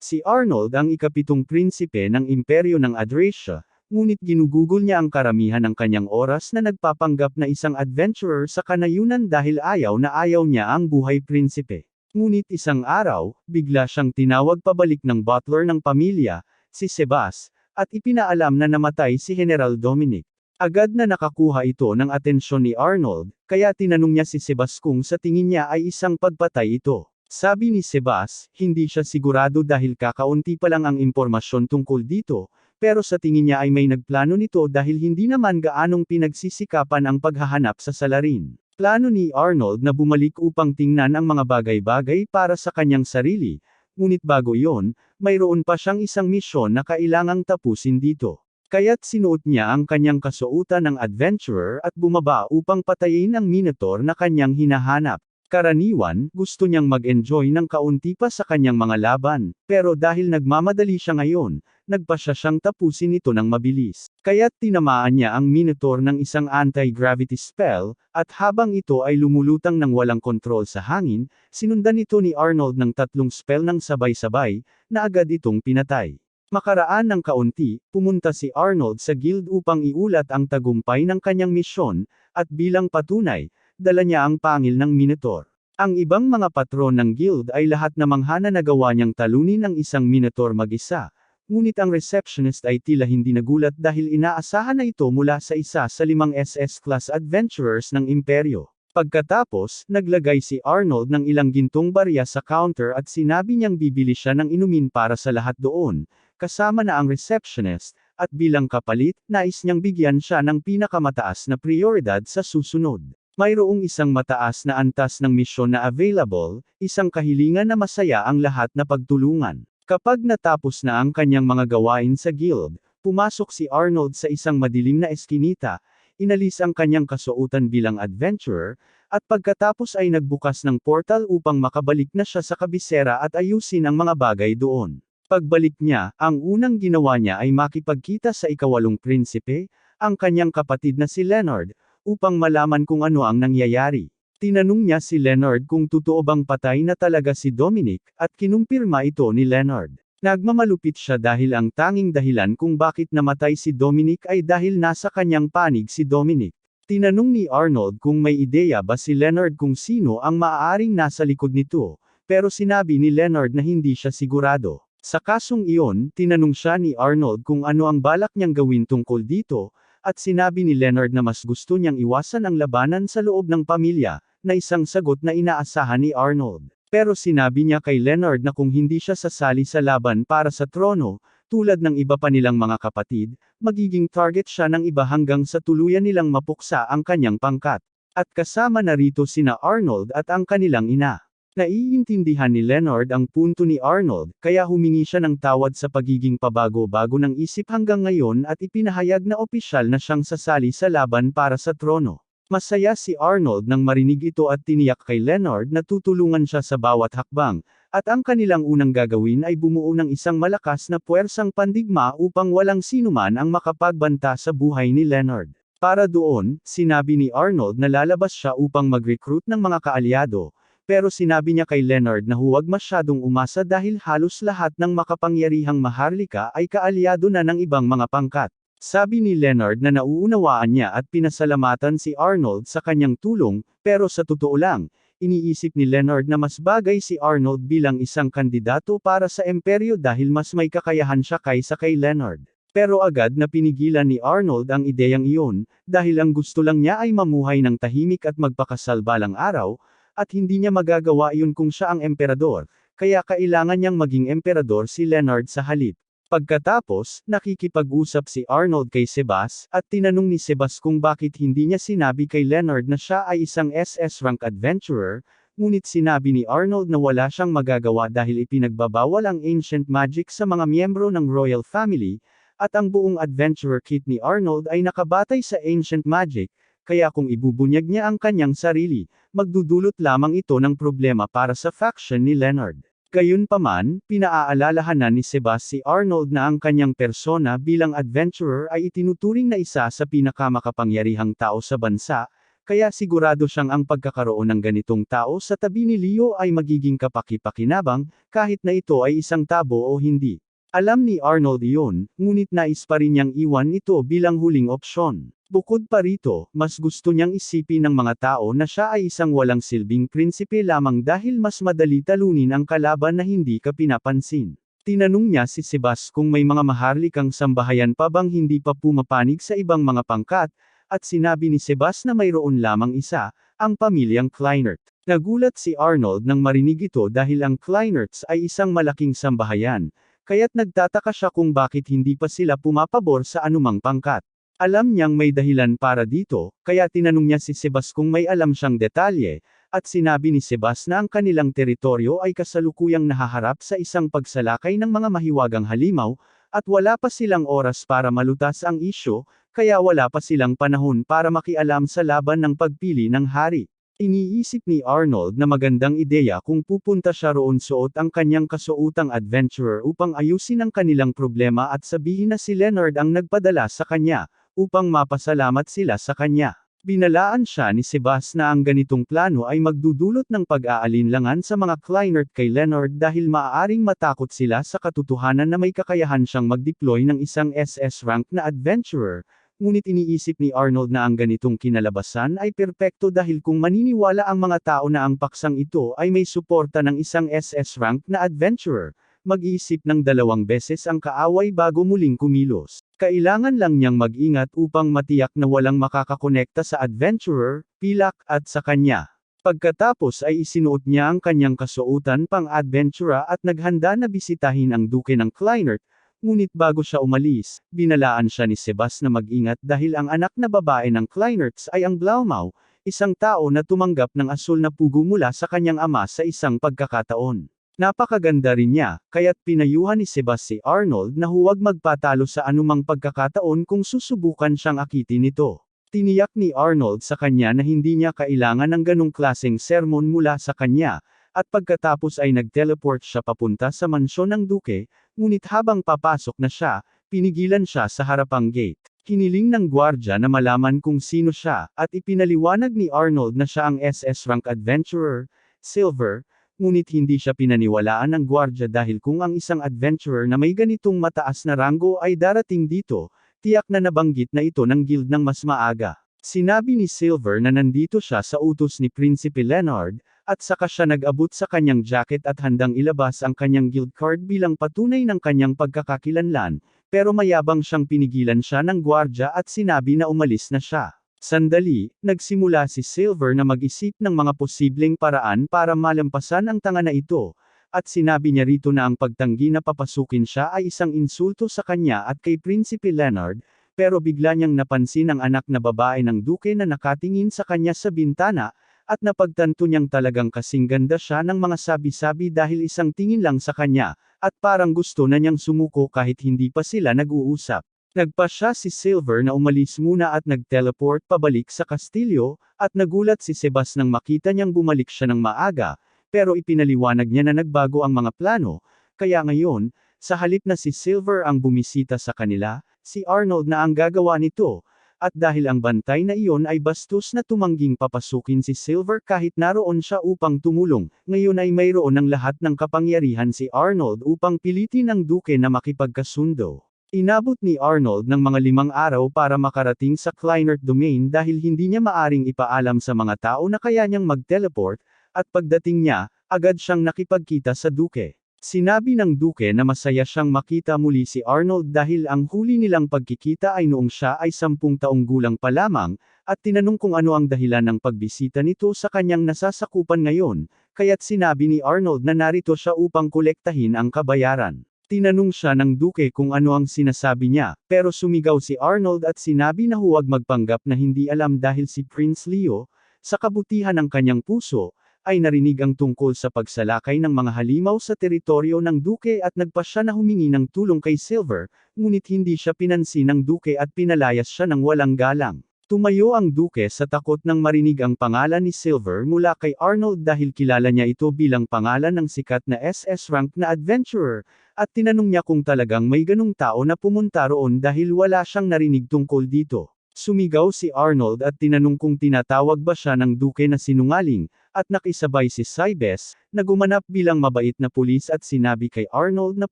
Si Arnold ang ikapitong prinsipe ng imperyo ng Adrasia, ngunit ginugugol niya ang karamihan ng kanyang oras na nagpapanggap na isang adventurer sa kanayunan dahil ayaw niya ang buhay prinsipe. Ngunit isang araw, bigla siyang tinawag pabalik ng butler ng pamilya, si Sebas, at ipinaalam na namatay si General Dominic. Agad na nakakuha ito ng atensyon ni Arnold, kaya tinanong niya si Sebas kung sa tingin niya ay isang pagpatay ito. Sabi ni Sebas, hindi siya sigurado dahil kakaunti pa lang ang impormasyon tungkol dito, pero sa tingin niya ay may nagplano nito dahil hindi naman gaanong pinagsisikapan ang paghahanap sa salarin. Plano ni Arnold na bumalik upang tingnan ang mga bagay-bagay para sa kanyang sarili, ngunit bago iyon, mayroon pa siyang isang misyon na kailangang tapusin dito. Kaya't sinuot niya ang kanyang kasuotan ng adventurer at bumaba upang patayin ang Minotaur na kanyang hinahanap. Karaniwan, gusto niyang mag-enjoy ng kaunti pa sa kanyang mga laban, pero dahil nagmamadali siya ngayon, nagpasya siyang tapusin ito ng mabilis. Kaya't tinamaan niya ang Minotaur ng isang anti-gravity spell, at habang ito ay lumulutang ng walang kontrol sa hangin, sinundan ito ni Arnold ng 3 spell ng sabay-sabay, na agad itong pinatay. Makaraan ng kaunti, pumunta si Arnold sa guild upang iulat ang tagumpay ng kanyang misyon, at bilang patunay, dala niya ang pangil ng Minotaur. Ang ibang mga patron ng guild ay lahat namang hana nagawa niyang talunin ang isang Minotaur mag-isa, ngunit ang receptionist ay tila hindi nagulat dahil inaasahan na ito mula sa isa sa 5 SS-class adventurers ng imperyo. Pagkatapos, naglagay si Arnold ng ilang gintong barya sa counter at sinabi niyang bibili siya ng inumin para sa lahat doon, kasama na ang receptionist, at bilang kapalit, nais niyang bigyan siya ng pinakamataas na prioridad sa susunod. Mayroong isang mataas na antas ng misyon na available, isang kahilingan na masaya ang lahat na pagtulungan. Kapag natapos na ang kanyang mga gawain sa guild, pumasok si Arnold sa isang madilim na eskinita, inalis ang kanyang kasuotan bilang adventurer, at pagkatapos ay nagbukas ng portal upang makabalik na siya sa kabisera at ayusin ang mga bagay doon. Pagbalik niya, ang unang ginawa niya ay makipagkita sa ikawalong prinsipe, ang kanyang kapatid na si Leonard, upang malaman kung ano ang nangyayari. Tinanong niya si Leonard kung totoo bang patay na talaga si Dominic, at kinumpirma ito ni Leonard. Nagmamalupit siya dahil ang tanging dahilan kung bakit namatay si Dominic ay dahil nasa kanyang panig si Dominic. Tinanong ni Arnold kung may ideya ba si Leonard kung sino ang maaaring nasa likod nito, pero sinabi ni Leonard na hindi siya sigurado. Sa kasong iyon, tinanong siya ni Arnold kung ano ang balak niyang gawin tungkol dito, at sinabi ni Leonard na mas gusto niyang iwasan ang labanan sa loob ng pamilya, na isang sagot na inaasahan ni Arnold. Pero sinabi niya kay Leonard na kung hindi siya sasali sa laban para sa trono, tulad ng iba pa nilang mga kapatid, magiging target siya ng iba hanggang sa tuluyan nilang mapuksa ang kanyang pangkat. At kasama na rito sina Arnold at ang kanilang ina. Naiintindihan ni Leonard ang punto ni Arnold, kaya humingi siya ng tawad sa pagiging pabago-bago ng isip hanggang ngayon at ipinahayag na opisyal na siyang sasali sa laban para sa trono. Masaya si Arnold nang marinig ito at tiniyak kay Leonard na tutulungan siya sa bawat hakbang, at ang kanilang unang gagawin ay bumuo ng isang malakas na puwersang pandigma upang walang sinuman ang makapagbanta sa buhay ni Leonard. Para doon, sinabi ni Arnold na lalabas siya upang mag-recruit ng mga kaalyado, pero sinabi niya kay Leonard na huwag masyadong umasa dahil halos lahat ng makapangyarihang maharlika ay kaalyado na ng ibang mga pangkat. Sabi ni Leonard na nauunawaan niya at pinasalamatan si Arnold sa kanyang tulong, pero sa totoo lang, iniisip ni Leonard na mas bagay si Arnold bilang isang kandidato para sa imperyo dahil mas may kakayahan siya kaysa kay Leonard. Pero agad na pinigilan ni Arnold ang ideyang iyon, dahil ang gusto lang niya ay mamuhay ng tahimik at magpakasal balang araw, at hindi niya magagawa iyon kung siya ang emperador, kaya kailangan niyang maging emperador si Leonard sa halip. Pagkatapos, nakikipag-usap si Arnold kay Sebas, at tinanong ni Sebas kung bakit hindi niya sinabi kay Leonard na siya ay isang SS-rank adventurer, ngunit sinabi ni Arnold na wala siyang magagawa dahil ipinagbabawal ang ancient magic sa mga miyembro ng royal family, at ang buong adventurer kit ni Arnold ay nakabatay sa ancient magic, kaya kung ibubunyag niya ang kanyang sarili, magdudulot lamang ito ng problema para sa faction ni Leonard. Gayunpaman, pinaaalalahanan ni Sebas si Arnold na ang kanyang persona bilang adventurer ay itinuturing na isa sa pinakamakapangyarihang tao sa bansa, kaya sigurado siyang ang pagkakaroon ng ganitong tao sa tabi ni Leo ay magiging kapaki-pakinabang, kahit na ito ay isang tabo o hindi. Alam ni Arnold iyon, ngunit nais pa rin niyang iwan ito bilang huling opsyon. Bukod pa rito, mas gusto niyang isipin ng mga tao na siya ay isang walang silbing prinsipe lamang dahil mas madali talunin ang kalaban na hindi ka pinapansin. Tinanong niya si Sebas kung may mga maharlikang sambahayan pa bang hindi pa pumapanig sa ibang mga pangkat, at sinabi ni Sebas na mayroon lamang isa, ang pamilyang Kleinert. Nagulat si Arnold nang marinig ito dahil ang Kleinerts ay isang malaking sambahayan, kaya't nagtataka siya kung bakit hindi pa sila pumapabor sa anumang pangkat. Alam niyang may dahilan para dito, kaya tinanong niya si Sebas kung may alam siyang detalye, at sinabi ni Sebas na ang kanilang teritoryo ay kasalukuyang nahaharap sa isang pagsalakay ng mga mahiwagang halimaw, at wala pa silang oras para malutas ang isyu, kaya wala pa silang panahon para makialam sa laban ng pagpili ng hari. Iniisip ni Arnold na magandang ideya kung pupunta siya roon suot ang kanyang kasuotang adventurer upang ayusin ang kanilang problema at sabihin na si Leonard ang nagpadala sa kanya, upang mapasalamat sila sa kanya. Binalaan siya ni Sebas na ang ganitong plano ay magdudulot ng pag-aalinlangan sa mga Kleinert kay Leonard dahil maaaring matakot sila sa katotohanan na may kakayahan siyang mag-deploy ng isang SS rank na adventurer. Ngunit iniisip ni Arnold na ang ganitong kinalabasan ay perpekto dahil kung maniniwala ang mga tao na ang paksang ito ay may suporta ng isang SS rank na adventurer, mag-iisip ng 2 beses ang kaaway bago muling kumilos. Kailangan lang niyang mag-ingat upang matiyak na walang makakakonekta sa adventurer, pilak, at sa kanya. Pagkatapos ay isinuot niya ang kanyang kasuotan pang-adventura at naghanda na bisitahin ang duke ng Kleinert. Ngunit bago siya umalis, binalaan siya ni Sebas na mag-ingat dahil ang anak na babae ng Kleinerts ay ang Blaumaw, isang tao na tumanggap ng asul na pugo mula sa kanyang ama sa isang pagkakataon. Napakaganda rin niya, kaya't pinayuhan ni Sebas si Arnold na huwag magpatalo sa anumang pagkakataon kung susubukan siyang akitin nito. Tiniyak ni Arnold sa kanya na hindi niya kailangan ng ganong klaseng sermon mula sa kanya, at pagkatapos ay nag-teleport siya papunta sa mansyon ng duke, ngunit habang papasok na siya, pinigilan siya sa harapang gate. Hiniling ng gwardya na malaman kung sino siya, at ipinaliwanag ni Arnold na siya ang SS rank adventurer, Silver, ngunit hindi siya pinaniwalaan ng gwardya dahil kung ang isang adventurer na may ganitong mataas na ranggo ay darating dito, tiyak na nabanggit na ito ng guild ng mas maaga. Sinabi ni Silver na nandito siya sa utos ni Prinsipe Leonard, at saka siya nag-abot sa kanyang jacket at handang ilabas ang kanyang guild card bilang patunay ng kanyang pagkakakilanlan, pero mayabang siyang pinigilan siya ng gwardya at sinabi na umalis na siya. Sandali, nagsimula si Silver na mag-isip ng mga posibleng paraan para malampasan ang tanga na ito, at sinabi niya rito na ang pagtanggi na papasukin siya ay isang insulto sa kanya at kay Prinsipe Leonard, pero bigla niyang napansin ang anak na babae ng duke na nakatingin sa kanya sa bintana, at napagtanto niyang talagang kasing ganda siya ng mga sabi-sabi dahil isang tingin lang sa kanya, at parang gusto na niyang sumuko kahit hindi pa sila nag-uusap. Nagpasya si Silver na umalis muna at nag-teleport pabalik sa kastilyo, at nagulat si Sebas nang makita niyang bumalik siya ng maaga, pero ipinaliwanag niya na nagbago ang mga plano, kaya ngayon, sa halip na si Silver ang bumisita sa kanila, si Arnold na ang gagawa nito. At dahil ang bantay na iyon ay bastos na tumangging papasukin si Silver kahit naroon siya upang tumulong, ngayon ay mayroon ng lahat ng kapangyarihan si Arnold upang pilitin ang duke na makipagkasundo. Inabot ni Arnold ng mga 5 araw para makarating sa Kleinert Domain dahil hindi niya maaring ipaalam sa mga tao na kaya niyang mag-teleport, at pagdating niya, agad siyang nakipagkita sa duke. Sinabi ng duke na masaya siyang makita muli si Arnold dahil ang huli nilang pagkikita ay noong siya ay 10 taong gulang pa lamang, at tinanong kung ano ang dahilan ng pagbisita nito sa kanyang nasasakupan ngayon, kaya't sinabi ni Arnold na narito siya upang kolektahin ang kabayaran. Tinanong siya ng duke kung ano ang sinasabi niya, pero sumigaw si Arnold at sinabi na huwag magpanggap na hindi alam dahil si Prince Leo, sa kabutihan ng kanyang puso, ay narinig ang tungkol sa pagsalakay ng mga halimaw sa teritoryo ng duke at nagpasya na humingi ng tulong kay Silver, ngunit hindi siya pinansin ng duke at pinalayas siya ng walang galang. Tumayo ang duke sa takot nang marinig ang pangalan ni Silver mula kay Arnold dahil kilala niya ito bilang pangalan ng sikat na SS rank na adventurer, at tinanong niya kung talagang may ganung tao na pumunta roon dahil wala siyang narinig tungkol dito. Sumigaw si Arnold at tinanong kung tinatawag ba siya ng Duke na sinungaling, at nakisabay si Cybes, na gumanap bilang mabait na pulis at sinabi kay Arnold na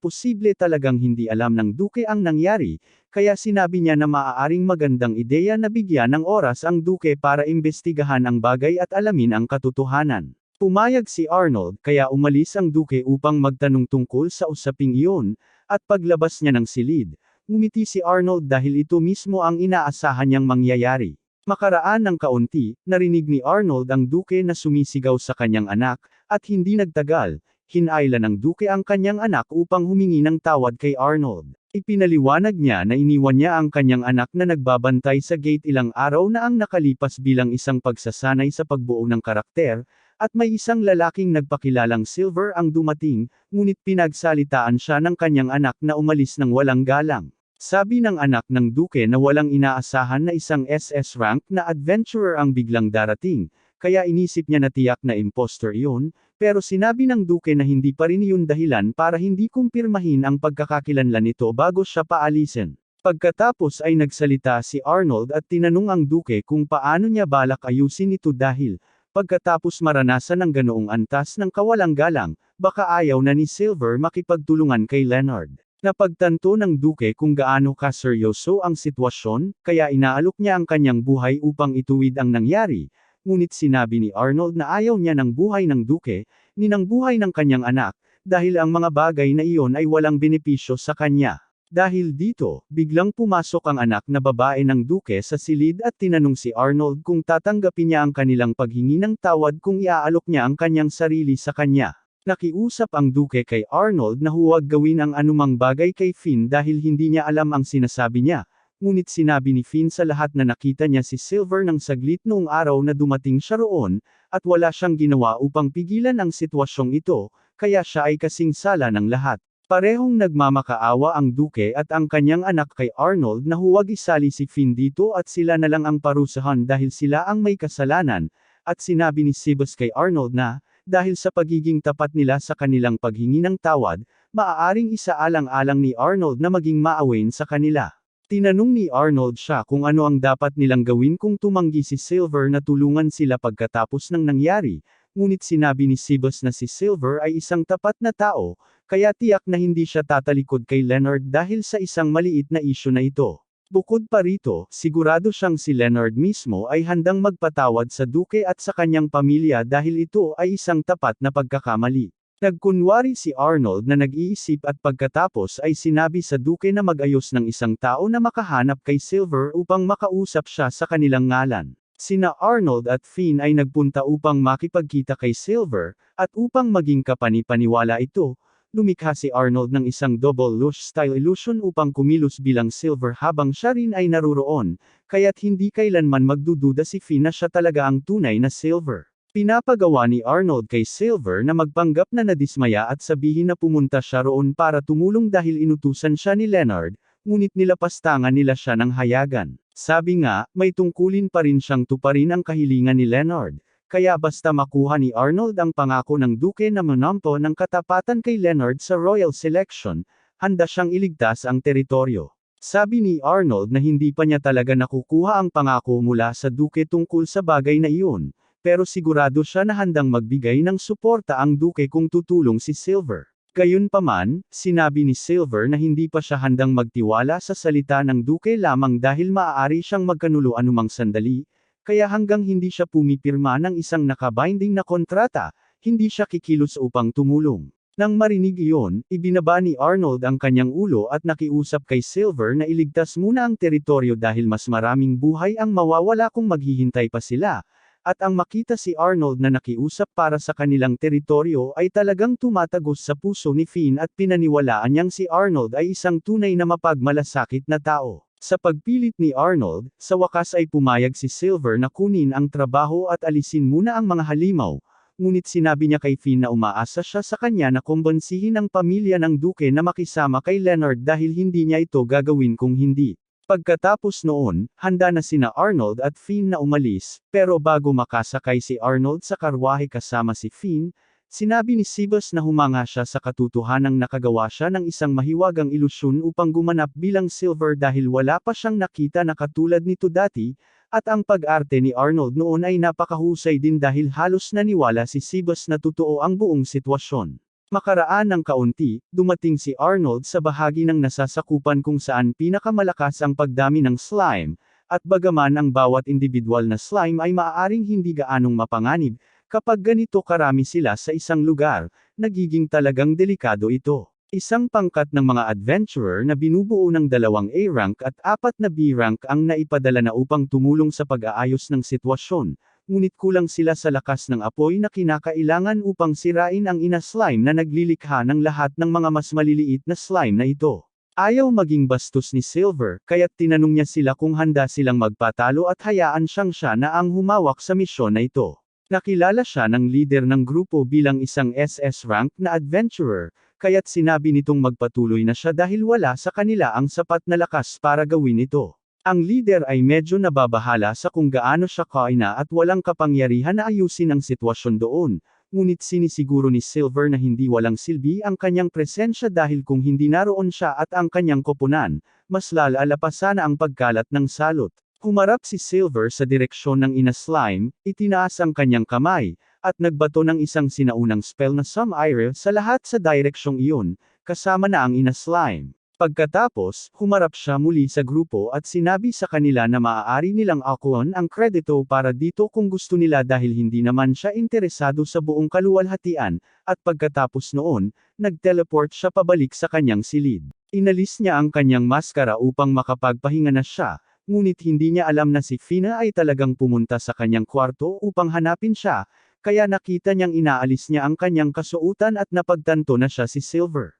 posible talagang hindi alam ng Duke ang nangyari, kaya sinabi niya na maaaring magandang ideya na bigyan ng oras ang Duke para imbestigahan ang bagay at alamin ang katotohanan. Pumayag si Arnold kaya umalis ang Duke upang magtanong tungkol sa usaping iyon, at paglabas niya ng silid, ngumiti si Arnold dahil ito mismo ang inaasahan niyang mangyayari. Makaraan ng kaunti, narinig ni Arnold ang Duke na sumisigaw sa kanyang anak, at hindi nagtagal, hinailan ng Duke ang kanyang anak upang humingi ng tawad kay Arnold. Ipinaliwanag niya na iniwan niya ang kanyang anak na nagbabantay sa gate ilang araw na ang nakalipas bilang isang pagsasanay sa pagbuo ng karakter, at may isang lalaking nagpakilalang Silver ang dumating, ngunit pinagsalitaan siya ng kanyang anak na umalis ng walang galang. Sabi ng anak ng Duke na walang inaasahan na isang SS rank na adventurer ang biglang darating, kaya inisip niya na tiyak na imposter iyon, pero sinabi ng Duke na hindi pa rin iyon dahilan para hindi kumpirmahin ang pagkakakilanlan nito bago siya paalisin. Pagkatapos ay nagsalita si Arnold at tinanong ang Duke kung paano niya balak ayusin ito dahil, pagkatapos maranasan ng ganoong antas ng kawalang galang, baka ayaw na ni Silver makipagtulungan kay Leonard. Napagtanto ng Duke kung gaano kaseryoso ang sitwasyon, kaya inaalok niya ang kanyang buhay upang ituwid ang nangyari, ngunit sinabi ni Arnold na ayaw niya ng buhay ng Duke, ni ng buhay ng kanyang anak, dahil ang mga bagay na iyon ay walang benepisyo sa kanya. Dahil dito, biglang pumasok ang anak na babae ng Duke sa silid at tinanong si Arnold kung tatanggapin niya ang kanilang paghingi ng tawad kung iaalok niya ang kanyang sarili sa kanya. Nakiusap ang Duke kay Arnold na huwag gawin ang anumang bagay kay Finn dahil hindi niya alam ang sinasabi niya, ngunit sinabi ni Finn sa lahat na nakita niya si Silver ng saglit noong araw na dumating siya roon, at wala siyang ginawa upang pigilan ang sitwasyong ito, kaya siya ay kasing sala ng lahat. Parehong nagmamakaawa ang Duke at ang kanyang anak kay Arnold na huwag isali si Finn dito at sila na lang ang parusahan dahil sila ang may kasalanan, at sinabi ni Cybes kay Arnold na, dahil sa pagiging tapat nila sa kanilang paghingi ng tawad, maaaring isaalang-alang ni Arnold na maging maawain sa kanila. Tinanong ni Arnold siya kung ano ang dapat nilang gawin kung tumanggi si Silver na tulungan sila pagkatapos ng nangyari, ngunit sinabi ni Cybes na si Silver ay isang tapat na tao, kaya tiyak na hindi siya tatalikod kay Leonard dahil sa isang maliit na isyu na ito. Bukod pa rito, sigurado siyang si Leonard mismo ay handang magpatawad sa Duke at sa kanyang pamilya dahil ito ay isang tapat na pagkakamali. Nagkunwari si Arnold na nag-iisip at pagkatapos ay sinabi sa Duke na mag-ayos ng isang tao na makahanap kay Silver upang makausap siya sa kanilang ngalan. Sina Arnold at Finn ay nagpunta upang makipagkita kay Silver, at upang maging kapani-paniwala ito, lumikha si Arnold ng isang double lush-style illusion upang kumilos bilang Silver habang siya rin ay naruroon, kaya't hindi kailanman magdududa si Finn na siya talaga ang tunay na Silver. Pinapagawa ni Arnold kay Silver na magpanggap na nadismaya at sabihin na pumunta siya roon para tumulong dahil inutusan siya ni Leonard, ngunit nilapastangan nila siya ng hayagan. Sabi nga, may tungkulin pa rin siyang tuparin ang kahilingan ni Leonard. Kaya basta makuha ni Arnold ang pangako ng Duke na manampo ng katapatan kay Leonard sa Royal Selection, handa siyang iligtas ang teritoryo. Sabi ni Arnold na hindi pa niya talaga nakukuha ang pangako mula sa Duke tungkol sa bagay na iyon, pero sigurado siya na handang magbigay ng suporta ang Duke kung tutulong si Silver. Gayunpaman, sinabi ni Silver na hindi pa siya handang magtiwala sa salita ng Duke lamang dahil maaari siyang magkanulo anumang sandali, kaya hanggang hindi siya pumipirma ng isang nakabinding na kontrata, hindi siya kikilos upang tumulong. Nang marinig iyon, ibinaba ni Arnold ang kanyang ulo at nakiusap kay Silver na iligtas muna ang teritoryo dahil mas maraming buhay ang mawawala kung maghihintay pa sila, at ang makita si Arnold na nakiusap para sa kanilang teritoryo ay talagang tumatagos sa puso ni Finn at pinaniwalaan niyang si Arnold ay isang tunay na mapagmalasakit na tao. Sa pagpilit ni Arnold, sa wakas ay pumayag si Silver na kunin ang trabaho at alisin muna ang mga halimaw, ngunit sinabi niya kay Finn na umaasa siya sa kanya na kumbonsihin ang pamilya ng Duke na makisama kay Leonard dahil hindi niya ito gagawin kung hindi. Pagkatapos noon, handa na sina Arnold at Finn na umalis, pero bago makasakay si Arnold sa karwahe kasama si Finn, Sinabi ni Sibas na humanga siya sa katotohanang nakagawa siya ng isang mahiwagang ilusyon upang gumanap bilang Silver dahil wala pa siyang nakita na katulad nito dati, at ang pag-arte ni Arnold noon ay napakahusay din dahil halos naniwala si Sibas na totoo ang buong sitwasyon. Makaraan ng kaunti, dumating si Arnold sa bahagi ng nasasakupan kung saan pinakamalakas ang pagdami ng slime, at bagaman ang bawat individual na slime ay maaaring hindi gaanong mapanganib, kapag ganito karami sila sa isang lugar, nagiging talagang delikado ito. Isang pangkat ng mga adventurer na binubuo ng 2 A-rank at 4 na B-rank ang naipadala na upang tumulong sa pag-aayos ng sitwasyon, ngunit kulang sila sa lakas ng apoy na kinakailangan upang sirain ang ina slime na naglilikha ng lahat ng mga mas maliliit na slime na ito. Ayaw maging bastos ni Silver, kaya't tinanong niya sila kung handa silang magpatalo at hayaan siya na ang humawak sa misyon na ito. Nakilala siya ng leader ng grupo bilang isang SS rank na adventurer, kaya't sinabi nitong magpatuloy na siya dahil wala sa kanila ang sapat na lakas para gawin ito. Ang leader ay medyo nababahala sa kung gaano siya kaina at walang kapangyarihan na ayusin ang sitwasyon doon, ngunit sinisiguro ni Silver na hindi walang silbi ang kanyang presensya dahil kung hindi naroon siya at ang kanyang koponan, mas lalala pa sana ang pagkalat ng salot. Humarap si Silver sa direksyon ng ina slime, itinaas ang kanyang kamay, at nagbato ng isang sinaunang spell na Sum-Ire sa lahat sa direksyong iyon, kasama na ang ina slime. Pagkatapos, humarap siya muli sa grupo at sinabi sa kanila na maaari nilang akuan ang kredito para dito kung gusto nila dahil hindi naman siya interesado sa buong kaluwalhatian, at pagkatapos noon, nag-teleport siya pabalik sa kanyang silid. Inalis niya ang kanyang maskara upang makapagpahinga na siya, ngunit hindi niya alam na si Fina ay talagang pumunta sa kanyang kwarto upang hanapin siya, kaya nakita niyang inaalis niya ang kanyang kasuotan at napagtanto na siya si Silver.